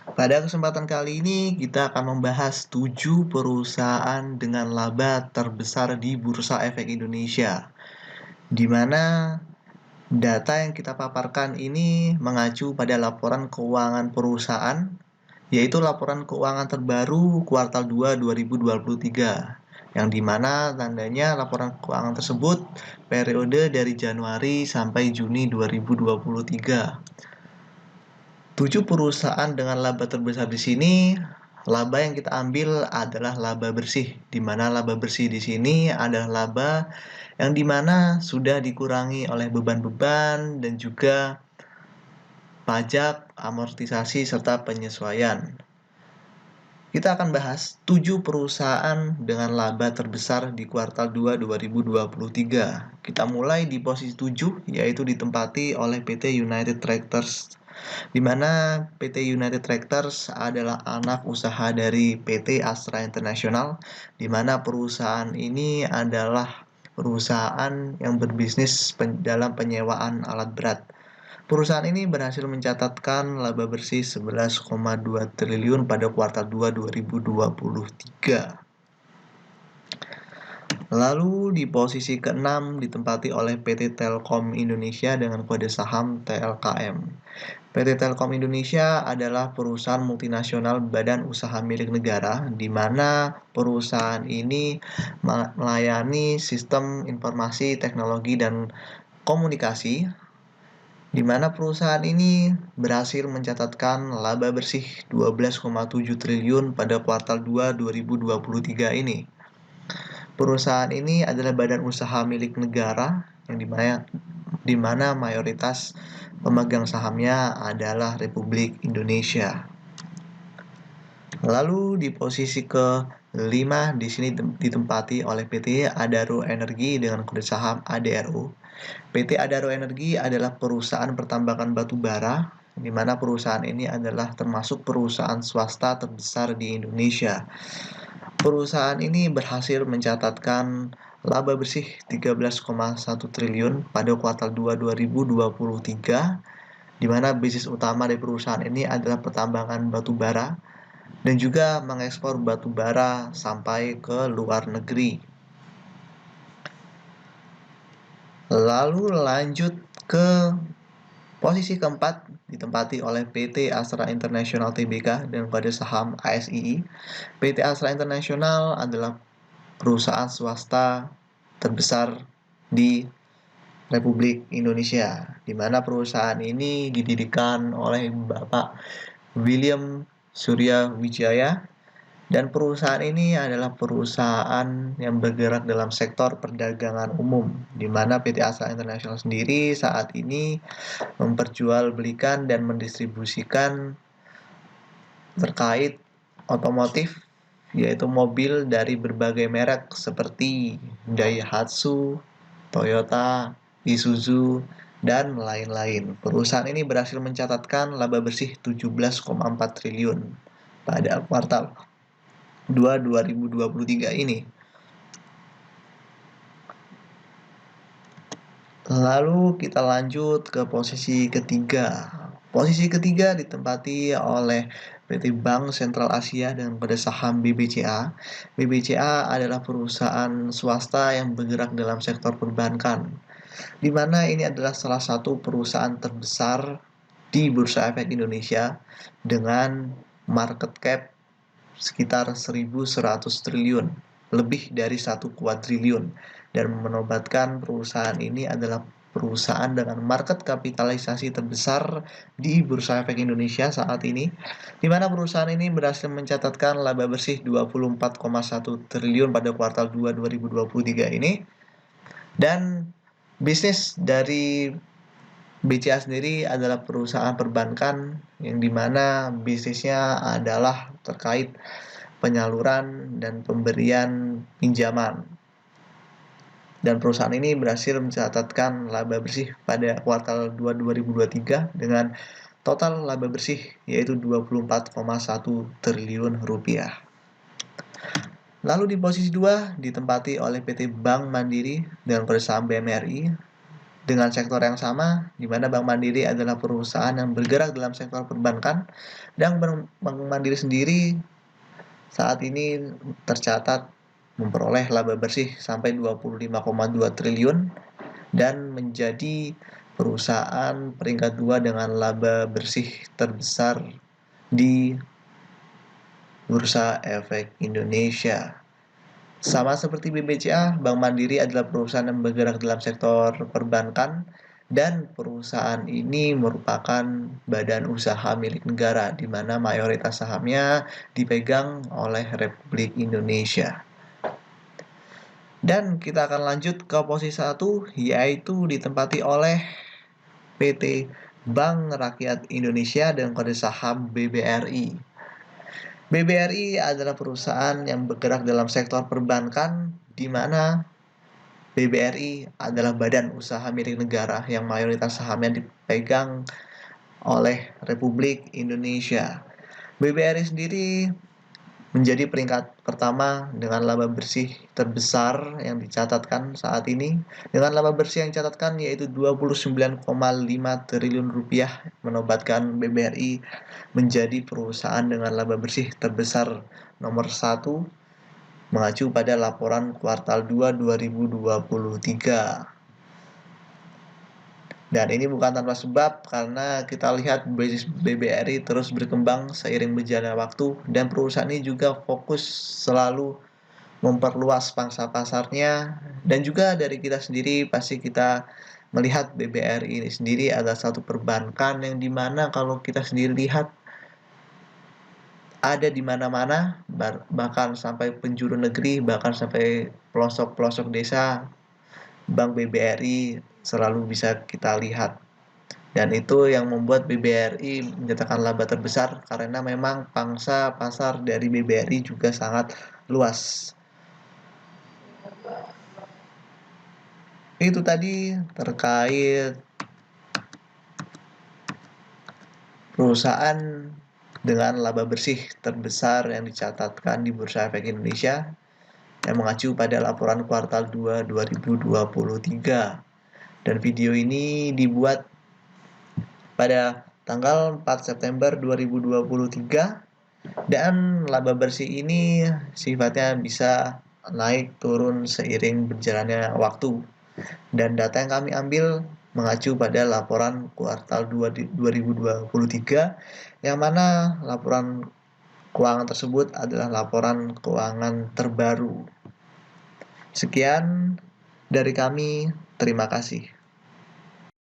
Pada kesempatan kali ini kita akan membahas 7 perusahaan dengan laba terbesar di Bursa Efek Indonesia, di mana data yang kita paparkan ini mengacu pada laporan keuangan perusahaan, yaitu laporan keuangan terbaru kuartal 2 2023, yang dimana tandanya laporan keuangan tersebut periode dari Januari sampai Juni 2023. 7 perusahaan dengan laba terbesar di sini, laba yang kita ambil adalah laba bersih, di mana laba bersih di sini adalah laba yang dimana sudah dikurangi oleh beban-beban dan juga pajak, amortisasi, serta penyesuaian. Kita akan bahas 7 perusahaan dengan laba terbesar di kuartal 2 2023. Kita mulai di posisi 7, yaitu ditempati oleh PT United Tractors, di mana PT United Tractors adalah anak usaha dari PT Astra International, di mana perusahaan ini adalah perusahaan yang berbisnis dalam penyewaan alat berat. Perusahaan ini berhasil mencatatkan laba bersih 11,2 triliun pada kuartal 2 2023. Lalu di posisi ke-6 ditempati oleh PT Telkom Indonesia dengan kode saham TLKM. PT Telkom Indonesia adalah perusahaan multinasional badan usaha milik negara, di mana perusahaan ini melayani sistem informasi, teknologi, dan komunikasi, di mana perusahaan ini berhasil mencatatkan laba bersih 12,7 triliun pada kuartal 2 2023 ini. Perusahaan ini adalah badan usaha milik negara yang dimana mayoritas pemegang sahamnya adalah Republik Indonesia. Lalu di posisi ke-5 di sini ditempati oleh PT Adaro Energi dengan kode saham ADRO. PT Adaro Energi adalah perusahaan pertambangan batu bara, di mana perusahaan ini adalah termasuk perusahaan swasta terbesar di Indonesia. Perusahaan ini berhasil mencatatkan laba bersih 13,1 triliun pada kuartal 2 2023, di mana bisnis utama dari perusahaan ini adalah pertambangan batu bara dan juga mengekspor batu bara sampai ke luar negeri. Lalu lanjut ke posisi keempat ditempati oleh PT Astra International Tbk dengan kode saham ASII. PT Astra International adalah perusahaan swasta terbesar di Republik Indonesia, di mana perusahaan ini didirikan oleh Bapak William Surya Wijaya, dan perusahaan ini adalah perusahaan yang bergerak dalam sektor perdagangan umum, di mana PT Astra International sendiri saat ini memperjualbelikan dan mendistribusikan terkait otomotif, yaitu mobil dari berbagai merek seperti Daihatsu, Toyota, Isuzu, dan lain-lain. Perusahaan ini berhasil mencatatkan laba bersih 17,4 triliun pada kuartal 2 2023 ini. Lalu kita lanjut ke posisi ketiga. Posisi ketiga ditempati oleh PT Bank Sentral Asia dengan kode saham BBCA. BBCA adalah perusahaan swasta yang bergerak dalam sektor perbankan, di mana ini adalah salah satu perusahaan terbesar di Bursa Efek Indonesia dengan market cap sekitar 1.100 triliun, lebih dari 1 kuadriliun, dan menobatkan perusahaan ini adalah perusahaan dengan market kapitalisasi terbesar di Bursa Efek Indonesia saat ini, di mana perusahaan ini berhasil mencatatkan laba bersih 24,1 triliun pada kuartal 2 2023 ini. Dan bisnis dari BCA sendiri adalah perusahaan perbankan yang dimana bisnisnya adalah terkait penyaluran dan pemberian pinjaman. Dan perusahaan ini berhasil mencatatkan laba bersih pada kuartal 2 2023 dengan total laba bersih yaitu 24,1 triliun rupiah. Lalu di posisi 2 ditempati oleh PT Bank Mandiri dengan kode saham BMRI. dengan sektor yang sama, di mana Bank Mandiri adalah perusahaan yang bergerak dalam sektor perbankan, dan Bank Mandiri sendiri saat ini tercatat memperoleh laba bersih sampai 25,2 triliun dan menjadi perusahaan peringkat 2 dengan laba bersih terbesar di Bursa Efek Indonesia. Sama seperti BBCA, Bank Mandiri adalah perusahaan yang bergerak dalam sektor perbankan dan perusahaan ini merupakan badan usaha milik negara di mana mayoritas sahamnya dipegang oleh Republik Indonesia. Dan kita akan lanjut ke posisi 1, yaitu ditempati oleh PT Bank Rakyat Indonesia dan kode saham BBRI. BBRI adalah perusahaan yang bergerak dalam sektor perbankan, di mana BBRI adalah badan usaha milik negara yang mayoritas sahamnya dipegang oleh Republik Indonesia. BBRI sendiri menjadi peringkat pertama dengan laba bersih terbesar yang dicatatkan saat ini. Dengan laba bersih yang dicatatkan yaitu 29,5 triliun rupiah, menobatkan BBRI menjadi perusahaan dengan laba bersih terbesar nomor 1 mengacu pada laporan kuartal 2 2023. Dan ini bukan tanpa sebab karena kita lihat bisnis BBRI terus berkembang seiring berjalannya waktu dan perusahaan ini juga fokus selalu memperluas pangsa pasarnya, dan juga dari kita sendiri pasti kita melihat BBRI ini sendiri adalah satu perbankan yang dimana kalau kita sendiri lihat ada di mana-mana, bahkan sampai penjuru negeri, bahkan sampai pelosok-pelosok desa, Bank BBRI selalu bisa kita lihat. Dan itu yang membuat BBRI mencatatkan laba terbesar karena memang pangsa pasar dari BBRI juga sangat luas. Itu tadi terkait perusahaan dengan laba bersih terbesar yang dicatatkan di Bursa Efek Indonesia yang mengacu pada laporan kuartal 2 2023. Dan video ini dibuat pada tanggal 4 September 2023 dan laba bersih ini sifatnya bisa naik turun seiring berjalannya waktu. Dan data yang kami ambil mengacu pada laporan kuartal 2 2023 yang mana laporan keuangan tersebut adalah laporan keuangan terbaru. Sekian dari kami, terima kasih.